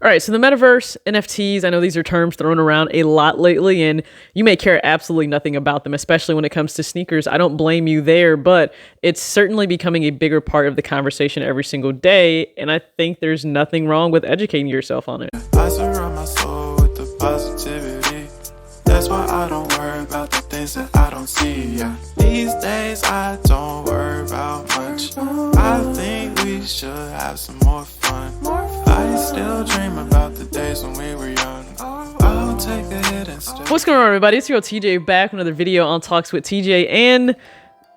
All right, so the Metaverse, NFTs, I know these are terms thrown around a lot lately, and you may care absolutely nothing about them, especially when it comes to sneakers. I don't blame you there, but it's certainly becoming a bigger part of the conversation every single day, and I think there's nothing wrong with educating yourself on it. I surround my soul with the positivity. That's why I don't worry about the things that I don't see. Yeah. These days I don't worry about much. I think we should have some more fun. I still dream about the days when we were young. I'll take a hit and stay. What's going on, everybody? It's your girl TJ back with another video on Talks with TJ, and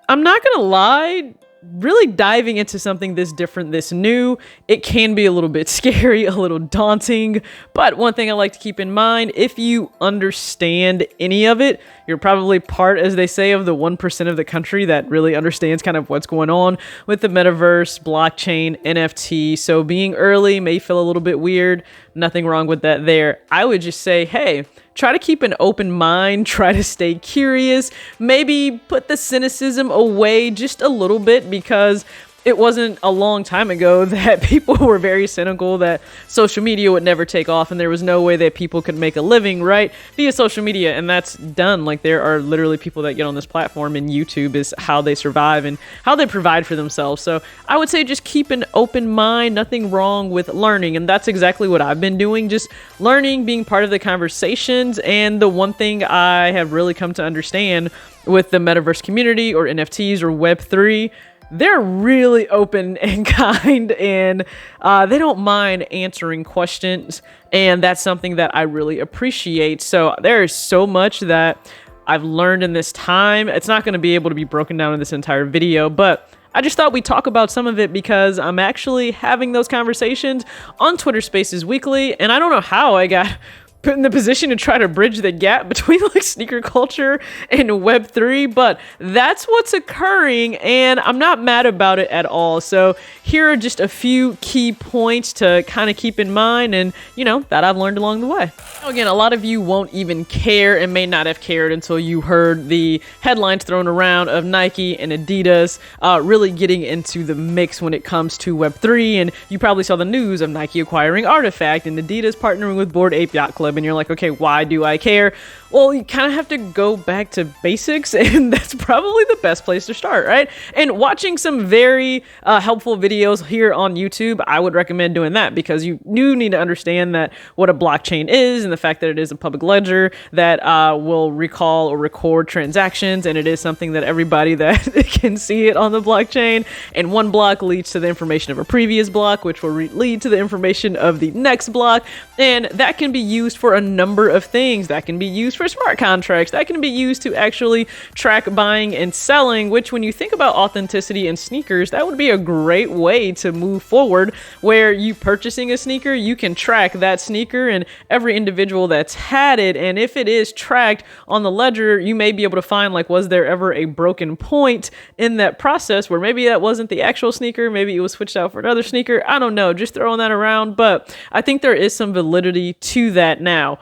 I'm not gonna lie, really diving into something this different, this new, it can be a little bit scary, a little daunting, but one thing I like to keep in mind, if you understand any of it, you're probably part, as they say, of the 1% of the country that really understands kind of what's going on with the metaverse, blockchain, NFT. So being early may feel a little bit weird, nothing wrong with that there. I would just say, hey, try to keep an open mind, try to stay curious, maybe put the cynicism away just a little bit, because it wasn't a long time ago that people were very cynical that social media would never take off and there was no way that people could make a living, right, via social media. And that's done. Like, there are literally people that get on this platform, and YouTube is how they survive and how they provide for themselves. So I would say just keep an open mind, nothing wrong with learning. And that's exactly what I've been doing, just learning, being part of the conversations. And the one thing I have really come to understand with the metaverse community, or NFTs, or Web3, they're really open and kind, and they don't mind answering questions, and that's something that I really appreciate. So there is so much that I've learned in this time. It's not going to be able to be broken down in this entire video, but I just thought we'd talk about some of it because I'm actually having those conversations on Twitter Spaces weekly, and I don't know how I got put in the position to try to bridge the gap between like sneaker culture and Web3, but that's what's occurring, and I'm not mad about it at all. So here are just a few key points to kind of keep in mind, and you know, that I've learned along the way. Now, again, a lot of you won't even care and may not have cared until you heard the headlines thrown around of Nike and Adidas really getting into the mix when it comes to Web3, and you probably saw the news of Nike acquiring Artifact and Adidas partnering with Bored Ape Yacht Club. And you're like, okay, why do I care? Well, you kind of have to go back to basics, and that's probably the best place to start, right? And watching some very helpful videos here on YouTube, I would recommend doing that, because you do need to understand that what a blockchain is, and the fact that it is a public ledger that will recall or record transactions, and it is something that everybody that can see it on the blockchain, and one block leads to the information of a previous block, which will lead to the information of the next block, and that can be used for a number of things. That can be used for smart contracts, that can be used to actually track buying and selling, which, when you think about authenticity in sneakers, that would be a great way to move forward, where you purchasing a sneaker, you can track that sneaker and every individual that's had it, and if it is tracked on the ledger, you may be able to find, like, was there ever a broken point in that process where maybe that wasn't the actual sneaker, maybe it was switched out for another sneaker. I don't know, just throwing that around, but I think there is some validity to that. Now,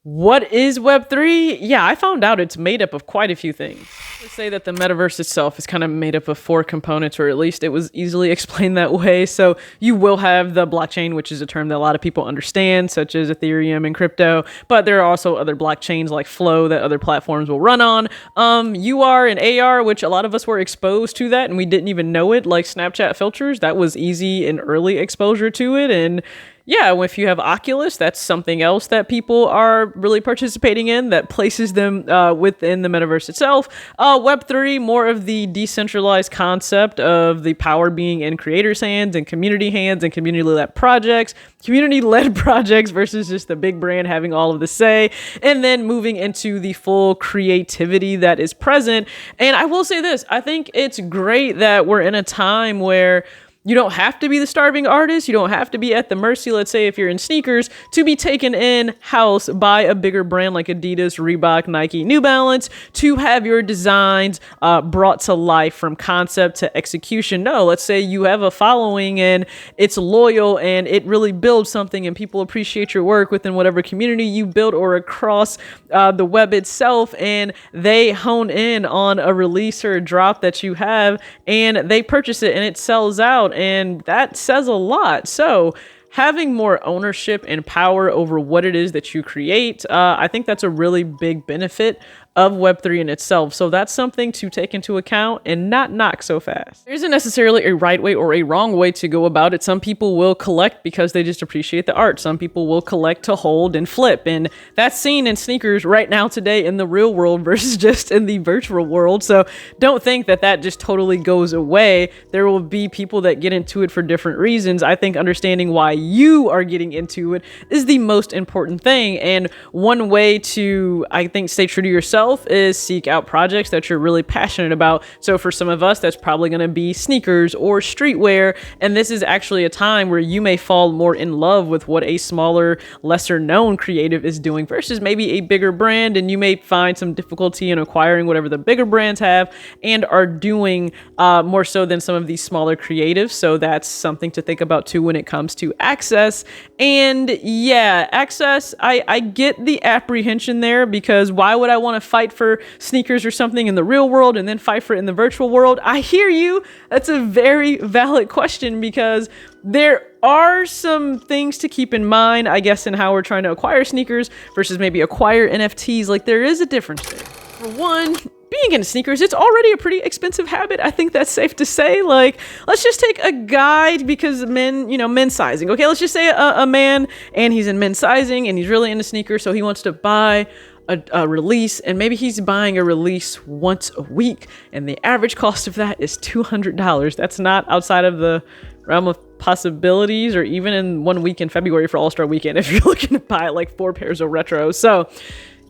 what is Web3? Yeah, I found out it's made up of quite a few things. Let's say that the metaverse itself is kind of made up of 4 components, or at least it was easily explained that way. So you will have the blockchain, which is a term that a lot of people understand, such as Ethereum and crypto, but there are also other blockchains like Flow that other platforms will run on. UR and AR, which a lot of us were exposed to that and we didn't even know it, like Snapchat filters. That was easy and early exposure to it. And yeah, if you have Oculus, that's something else that people are really participating in that places them within the metaverse itself. Web3, more of the decentralized concept of the power being in creators' hands and community-led projects versus just the big brand having all of the say, and then moving into the full creativity that is present. And I will say this, I think it's great that we're in a time where you don't have to be the starving artist. You don't have to be at the mercy, let's say if you're in sneakers, to be taken in-house by a bigger brand like Adidas, Reebok, Nike, New Balance, to have your designs brought to life from concept to execution. No, let's say you have a following and it's loyal and it really builds something and people appreciate your work within whatever community you build or across the web itself, and they hone in on a release or a drop that you have and they purchase it and it sells out. And that says a lot. So having more ownership and power over what it is that you create, I think that's a really big benefit of Web3 in itself. So that's something to take into account and not knock so fast. There isn't necessarily a right way or a wrong way to go about it. Some people will collect because they just appreciate the art. Some people will collect to hold and flip. And that's seen in sneakers right now today in the real world versus just in the virtual world. So don't think that that just totally goes away. There will be people that get into it for different reasons. I think understanding why you are getting into it is the most important thing. And one way to, I think, stay true to yourself is seek out projects that you're really passionate about. So for some of us, that's probably going to be sneakers or streetwear. And this is actually a time where you may fall more in love with what a smaller, lesser known creative is doing versus maybe a bigger brand. And you may find some difficulty in acquiring whatever the bigger brands have and are doing more so than some of these smaller creatives. So that's something to think about too when it comes to access. And yeah, access, I get the apprehension there, because why would I want to fight for sneakers or something in the real world and then fight for it in the virtual world? I hear you. That's a very valid question, because there are some things to keep in mind, I guess, in how we're trying to acquire sneakers versus maybe acquire NFTs. Like, there is a difference there. For one, being into sneakers, it's already a pretty expensive habit. I think that's safe to say. Like, let's just take a guide, because men, men's sizing. Okay, let's just say a man, and he's in men's sizing and he's really into sneakers. So he wants to buy a release, and maybe he's buying a release once a week, and the average cost of that is $200. That's not outside of the realm of possibilities, or even in 1 week in February for All-Star Weekend if you're looking to buy like 4 pairs of retros. So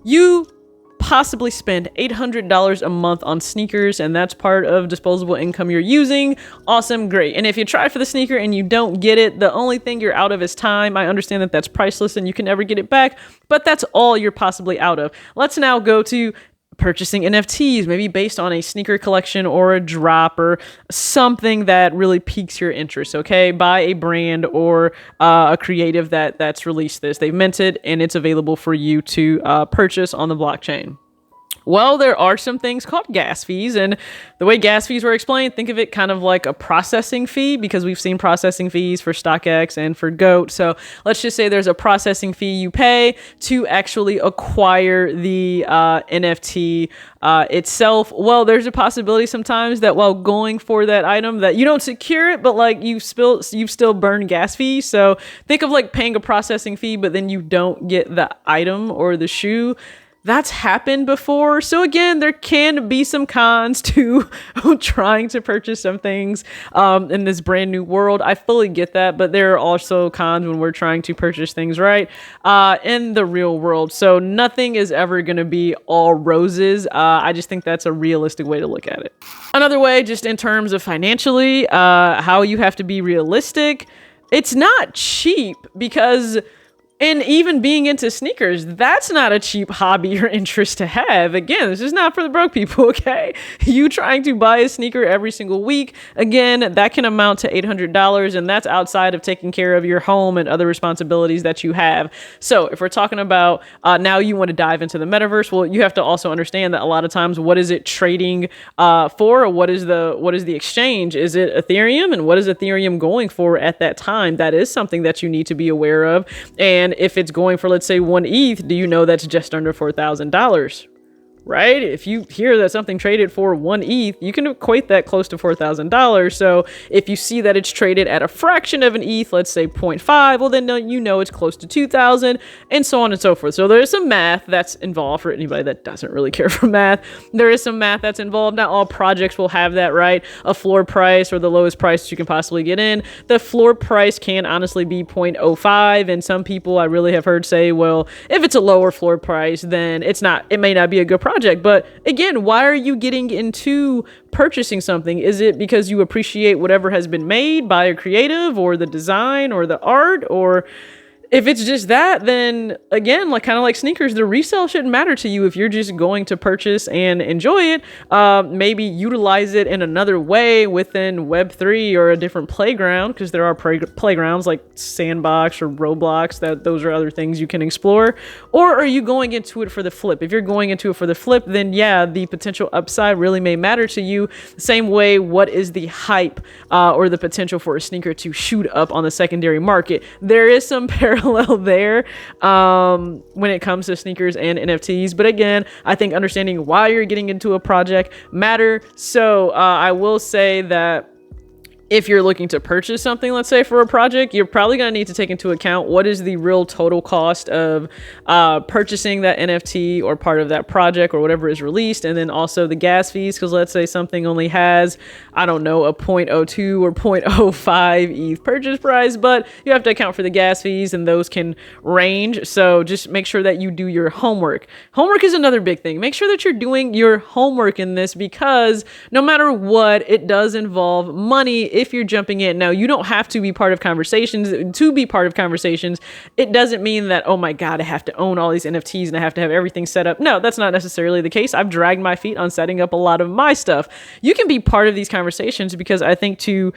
you possibly spend $800 a month on sneakers, and that's part of disposable income you're using. Awesome, great. And if you try for the sneaker and you don't get it, the only thing you're out of is time. I understand that that's priceless and you can never get it back, but that's all you're possibly out of. Let's now go to purchasing NFTs, maybe based on a sneaker collection or a drop or something that really piques your interest. Okay, buy a brand or a creative that's released this. They've minted and it's available for you to purchase on the blockchain. Well, there are some things called gas fees, and the way gas fees were explained, think of it kind of like a processing fee, because we've seen processing fees for StockX and for GOAT. So let's just say there's a processing fee you pay to actually acquire the NFT itself. Well, there's a possibility sometimes that while going for that item that you don't secure it, but like you've still burned gas fees. So think of like paying a processing fee, but then you don't get the item or the shoe. That's happened before. So again, there can be some cons to trying to purchase some things in this brand new world. I fully get that, but there are also cons when we're trying to purchase things right in the real world. So nothing is ever going to be all roses. I just think that's a realistic way to look at it. Another way, just in terms of financially, how you have to be realistic. It's not cheap, because and even being into sneakers, that's not a cheap hobby or interest to have. Again, this is not for the broke people, okay? You trying to buy a sneaker every single week, again, that can amount to $800, and that's outside of taking care of your home and other responsibilities that you have. So if we're talking about now you want to dive into the metaverse, well, you have to also understand that a lot of times, what is it trading for? Or what is the exchange? Is it Ethereum? And what is Ethereum going for at that time? That is something that you need to be aware of. And if it's going for, let's say, 1 ETH, do you know that's just under $4,000? Right? If you hear that something traded for 1 ETH, you can equate that close to $4,000. So if you see that it's traded at a fraction of an ETH, let's say 0.5, well, then you know it's close to 2,000, and so on and so forth. So there's some math that's involved for anybody that doesn't really care for math. There is some math that's involved. Not all projects will have that, right? A floor price or the lowest price you can possibly get in. The floor price can honestly be 0.05, and some people I really have heard say, well, if it's a lower floor price, then it may not be a good project. But again, why are you getting into purchasing something? Is it because you appreciate whatever has been made by a creative, or the design, or the art, or if it's just that, then again, like kind of like sneakers, the resale shouldn't matter to you if you're just going to purchase and enjoy it. Maybe utilize it in another way within Web3 or a different playground, because there are playgrounds like Sandbox or Roblox, that those are other things you can explore. Or are you going into it for the flip? If you're going into it for the flip, then yeah, the potential upside really may matter to you. Same way, what is the hype or the potential for a sneaker to shoot up on the secondary market? There is some parallel there when it comes to sneakers and NFTs. But again, I think understanding why you're getting into a project matter. So I will say that if you're looking to purchase something, let's say for a project, you're probably going to need to take into account what is the real total cost of purchasing that NFT or part of that project or whatever is released. And then also the gas fees, because let's say something only has, I don't know, a 0.02 or 0.05 ETH purchase price, but you have to account for the gas fees and those can range. So just make sure that you do your homework. Homework is another big thing. Make sure that you're doing your homework in this, because no matter what, it does involve money if you're jumping in. Now, you don't have to be part of conversations. To be part of conversations, it doesn't mean that, oh my God, I have to own all these NFTs and I have to have everything set up. No, that's not necessarily the case. I've dragged my feet on setting up a lot of my stuff. You can be part of these conversations, because I think to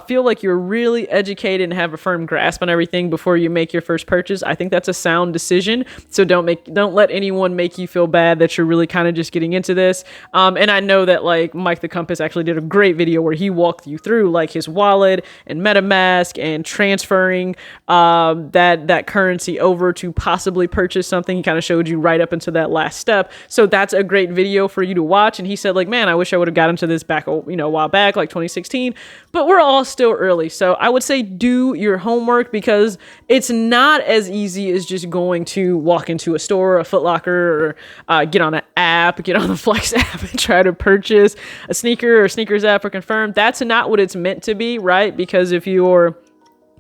feel like you're really educated and have a firm grasp on everything before you make your first purchase, I think that's a sound decision. So don't let anyone make you feel bad that you're really kind of just getting into this. And I know that like Mike the Compass actually did a great video where he walked you through like his wallet and MetaMask and transferring that currency over to possibly purchase something. He kind of showed you right up into that last step. So that's a great video for you to watch. And he said like, man, I wish I would have got into this back, a while back, like 2016, but we're all still early. So I would say do your homework, because it's not as easy as just going to walk into a store, a Foot Locker, or get on an app, get on the Flex app and try to purchase a sneaker or sneakers app or Confirm. That's not what it's meant to be, right? Because if you're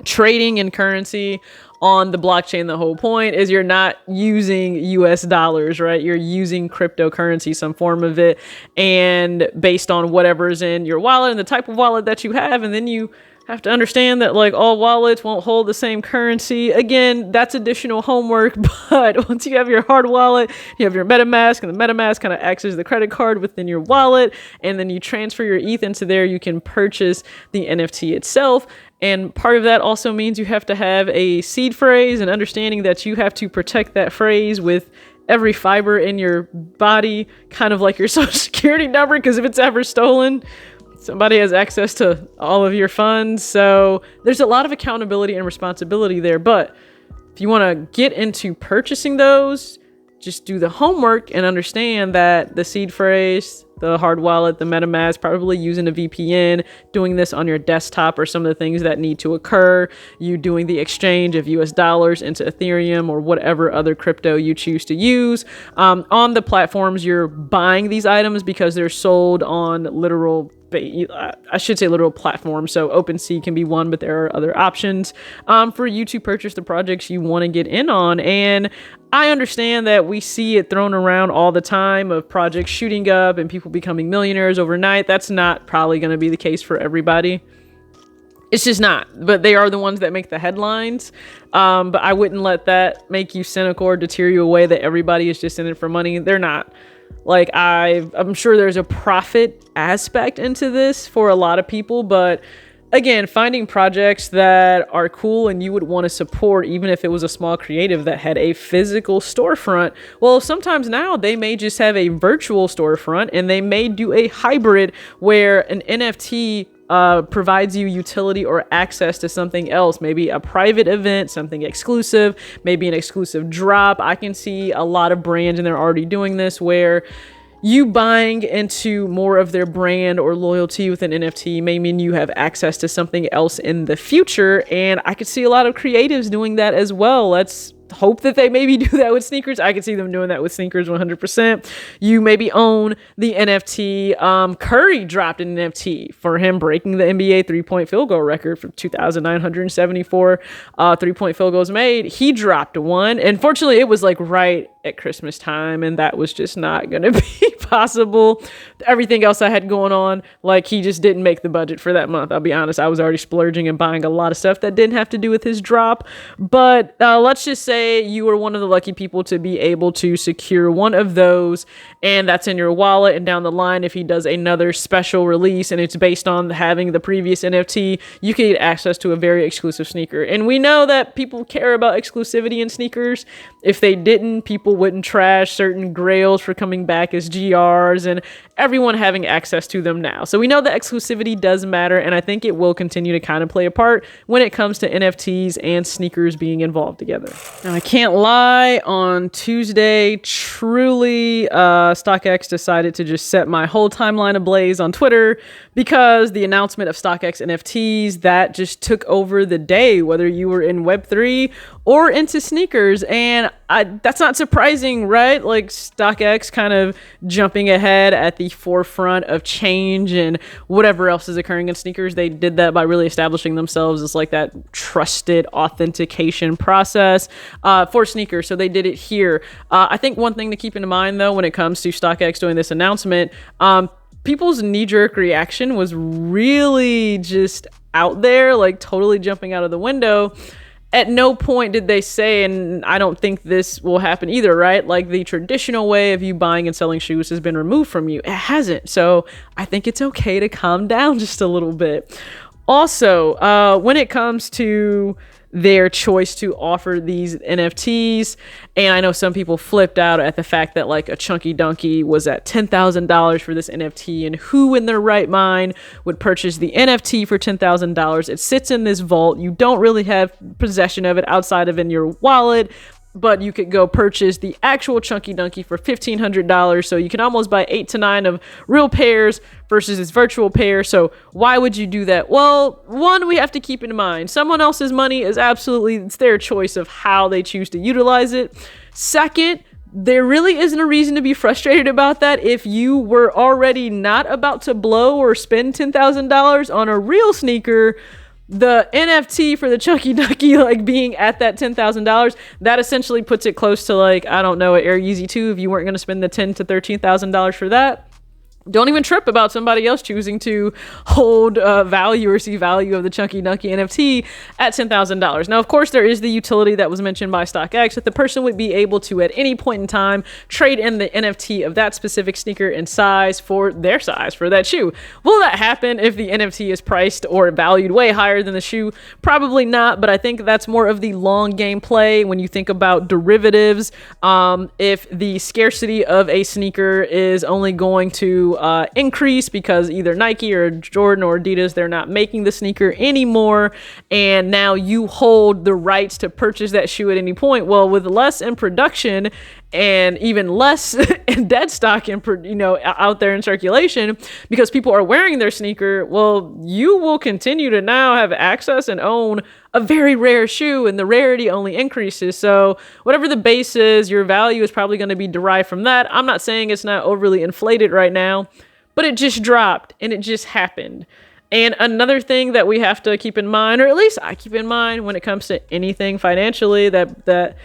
trading in currency on the blockchain, the whole point is you're not using US dollars, right? You're using cryptocurrency, some form of it, and based on whatever's in your wallet and the type of wallet that you have. And then you have to understand that like all wallets won't hold the same currency. Again, that's additional homework, but once you have your hard wallet, you have your MetaMask, and the MetaMask kind of acts as the credit card within your wallet, and then you transfer your ETH into there, you can purchase the NFT itself. And part of that also means you have to have a seed phrase, and understanding that you have to protect that phrase with every fiber in your body, kind of like your social security number, because if it's ever stolen, somebody has access to all of your funds. So there's a lot of accountability and responsibility there. But if you want to get into purchasing those, just do the homework and understand that the seed phrase, the hard wallet, the MetaMask, probably using a VPN, doing this on your desktop are some of the things that need to occur. You doing the exchange of US dollars into Ethereum or whatever other crypto you choose to use. On the platforms, you're buying these items because they're sold on literal platforms. So OpenSea can be one, but there are other options for you to purchase the projects you want to get in on. And I understand that we see it thrown around all the time of projects shooting up and people becoming millionaires overnight. That's not probably going to be the case for everybody. It's just not, but they are the ones that make the headlines. But I wouldn't let that make you cynical or deter you away that everybody is just in it for money. They're not. Like I'm sure there's a profit aspect into this for a lot of people, but again, finding projects that are cool and you would want to support, even if it was a small creative that had a physical storefront. Well, sometimes now they may just have a virtual storefront, and they may do a hybrid where an NFT provides you utility or access to something else, maybe a private event, something exclusive, maybe an exclusive drop. I can see a lot of brands, and they're already doing this, where you buying into more of their brand or loyalty with an NFT may mean you have access to something else in the future. And I could see a lot of creatives doing that as well. Let's hope that they maybe do that with sneakers. I could see them doing that with sneakers 100%. You maybe own the NFT. Curry dropped an NFT for him breaking the NBA 3-point field goal record for 2,974 3-point field goals made. He dropped one. And fortunately, it was like right at Christmas time, and that was just not going to be possible. Everything else I had going on, like, he just didn't make the budget for that month. I'll be honest, I was already splurging and buying a lot of stuff that didn't have to do with his drop. But let's just say you were one of the lucky people to be able to secure one of those, and that's in your wallet. And down the line, if he does another special release and it's based on having the previous NFT, you can get access to a very exclusive sneaker. And we know that people care about exclusivity in sneakers. If they didn't, people wouldn't trash certain grails for coming back as GRs, and everyone having access to them now. So we know that exclusivity does matter, and I think it will continue to kind of play a part when it comes to NFTs and sneakers being involved together. Now, I can't lie, on Tuesday, truly, StockX decided to just set my whole timeline ablaze on Twitter, because the announcement of StockX NFTs, that just took over the day, whether you were in Web3 or into sneakers. And that's not surprising, right? Like, StockX kind of jumping ahead at the forefront of change and whatever else is occurring in sneakers. They did that by really establishing themselves as like that trusted authentication process for sneakers. So they did it here. I think one thing to keep in mind, though, when it comes to StockX doing this announcement, people's knee-jerk reaction was really just out there, like totally jumping out of the window. At no point did they say, and I don't think this will happen either, right? Like, the traditional way of you buying and selling shoes has been removed from you. It hasn't. So I think it's okay to calm down just a little bit. Also, when it comes to their choice to offer these NFTs, and I know some people flipped out at the fact that like a Chunky Donkey was at $10,000 for this NFT, and who in their right mind would purchase the NFT for $10,000? It sits in this vault. You don't really have possession of it outside of in your wallet, but you could go purchase the actual Chunky Donkey for $1,500. So you can almost buy 8 to 9 of real pairs versus this virtual pair. So why would you do that? Well, one, we have to keep in mind, someone else's money is absolutely, it's their choice of how they choose to utilize it. Second, there really isn't a reason to be frustrated about that. If you were already not about to blow or spend $10,000 on a real sneaker, the NFT for the Chunky Donkey, like being at that $10,000, that essentially puts it close to, like, I don't know, an Air Yeezy 2 if you weren't going to spend the $10,000 to $13,000 for that. Don't even trip about somebody else choosing to hold value or see value of the Chunky Donkey NFT at $10,000. Now, of course, there is the utility that was mentioned by StockX that the person would be able to, at any point in time, trade in the NFT of that specific sneaker in size for their size for that shoe. Will that happen if the NFT is priced or valued way higher than the shoe? Probably not, but I think that's more of the long game play when you think about derivatives. If the scarcity of a sneaker is only going to increase because either Nike or Jordan or Adidas, they're not making the sneaker anymore, and now you hold the rights to purchase that shoe at any point. Well, with less in production and even less in dead stock and out there in circulation, because people are wearing their sneaker, well, you will continue to now have access and own a very rare shoe, and the rarity only increases. So whatever the base is, your value is probably going to be derived from that. I'm not saying it's not overly inflated right now, but it just dropped and it just happened. And another thing that we have to keep in mind, or at least I keep in mind when it comes to anything financially that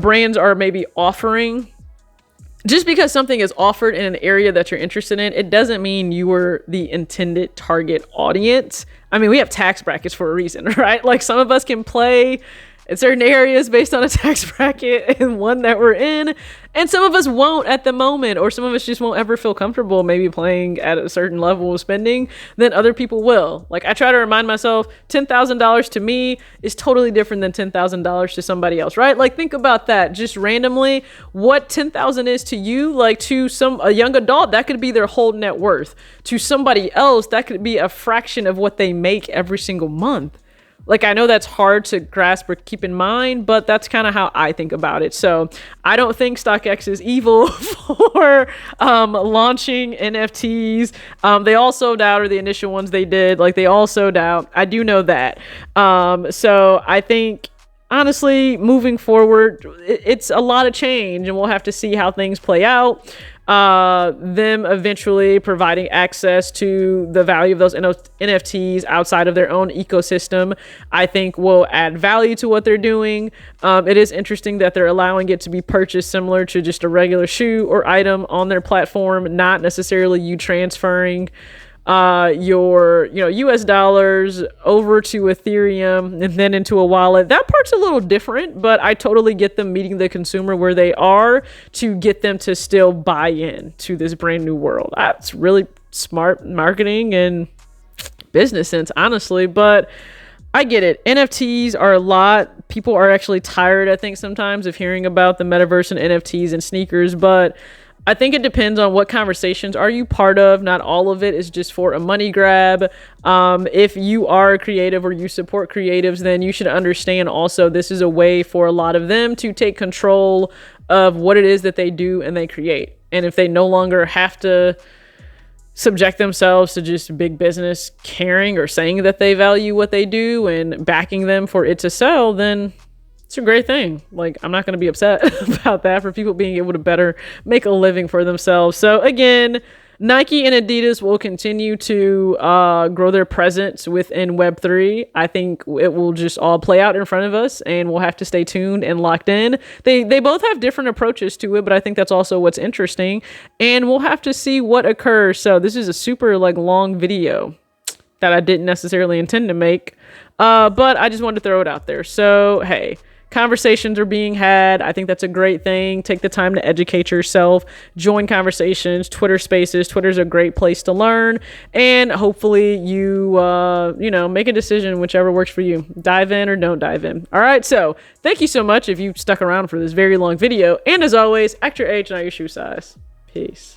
brands are maybe offering, just because something is offered in an area that you're interested in, it doesn't mean you were the intended target audience. I mean, we have tax brackets for a reason, right? Like, some of us can play in certain areas based on a tax bracket and one that we're in, and some of us won't at the moment, or some of us just won't ever feel comfortable maybe playing at a certain level of spending than other people will. Like, I try to remind myself, $10,000 to me is totally different than $10,000 to somebody else, right? Like, think about that just randomly. What $10,000 is to you, like to a young adult, that could be their whole net worth. To somebody else, that could be a fraction of what they make every single month. Like, I know that's hard to grasp or keep in mind, but that's kind of how I think about it. So I don't think StockX is evil for launching NFTs. They all sold out, or the initial ones they did, like, they all sold out. I do know that. So I think, honestly, moving forward, it's a lot of change, and we'll have to see how things play out. them eventually providing access to the value of those NFTs outside of their own ecosystem, I think will add value to what they're doing. It is interesting that they're allowing it to be purchased similar to just a regular shoe or item on their platform, not necessarily you transferring your US dollars over to Ethereum and then into a wallet. That part's a little different, but I totally get them meeting the consumer where they are to get them to still buy in to this brand new world. That's really smart marketing and business sense, honestly, but I get it. NFTs are a lot. People are actually tired, I think, sometimes of hearing about the metaverse and NFTs and sneakers, but I think it depends on what conversations are you part of. Not all of it is just for a money grab. If you are a creative or you support creatives, then you should understand also this is a way for a lot of them to take control of what it is that they do and they create. And if they no longer have to subject themselves to just big business caring or saying that they value what they do and backing them for it to sell, then it's a great thing. Like, I'm not going to be upset about that, for people being able to better make a living for themselves. So again, Nike and Adidas will continue to grow their presence within Web3. I think it will just all play out in front of us, and we'll have to stay tuned and locked in. They both have different approaches to it, but I think that's also what's interesting, and we'll have to see what occurs. So this is a super long video that I didn't necessarily intend to make, but I just wanted to throw it out there. So hey, conversations are being had. I think that's a great thing. Take the time to educate yourself, join conversations, Twitter Spaces. Twitter's a great place to learn, and hopefully you make a decision whichever works for you. Dive in or don't dive in. All right, so thank you so much if you stuck around for this very long video, and as always, act your age, not your shoe size. Peace.